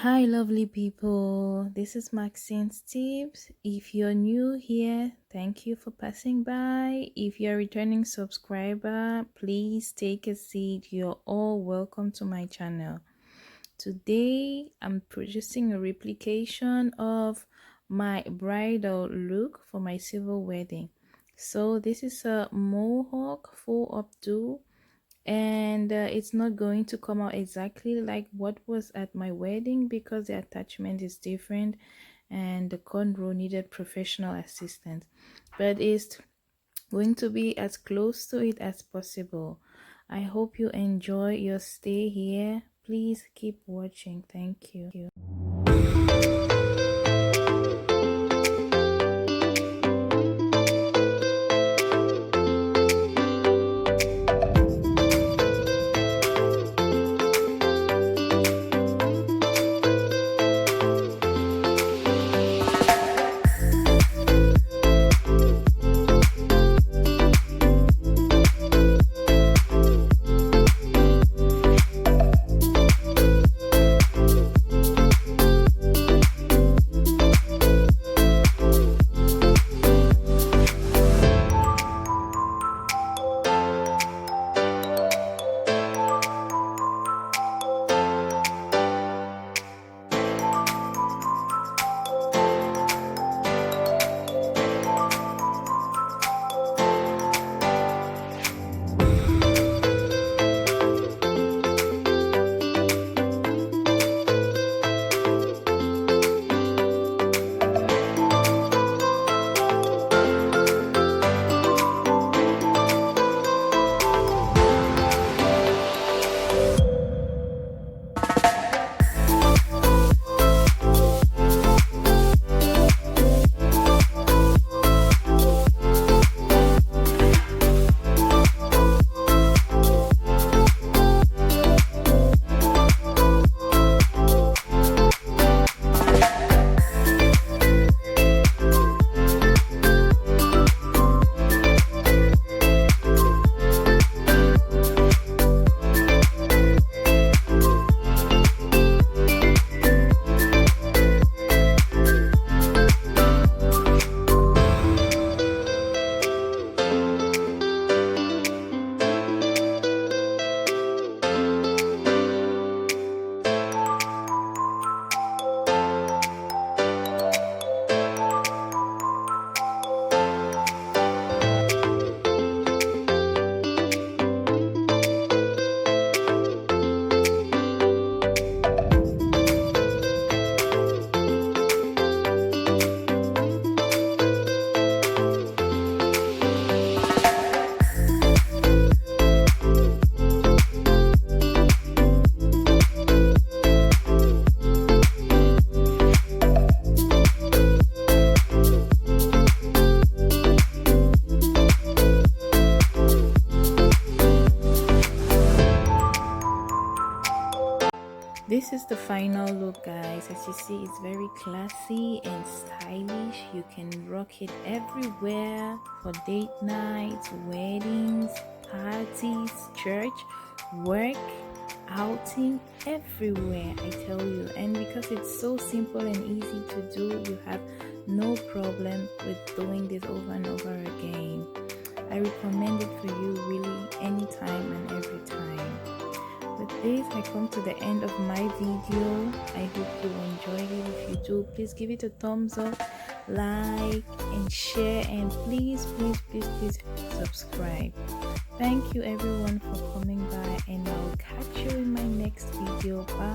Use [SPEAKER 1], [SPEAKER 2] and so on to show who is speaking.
[SPEAKER 1] Hi, lovely people. This is Maxine's Tips. If you're new here, thank you for passing by. If you're a returning subscriber, please take a seat. You're all welcome to my channel. Today, I'm producing a replication of my bridal look for my civil wedding. So this is a mohawk full updo, and it's not going to come out exactly like what was at my wedding because the attachment is different and the cornrow needed professional assistance, but it's going to be as close to it as possible. I hope you enjoy your stay here. Please keep watching. Thank you. This is the final look, guys. As you see, it's very classy and stylish. You can rock it everywhere for date nights, weddings, parties, church, work, outing, everywhere, I tell you. And because it's so simple and easy to do, you have no problem with doing this over and over again. I recommend it for you really anytime and every time. With this, I come to the end of my video. I hope you enjoyed it. If you do, please give it a thumbs up, like and share, and please subscribe. Thank you everyone for coming by, and I'll catch you in my next video. Bye.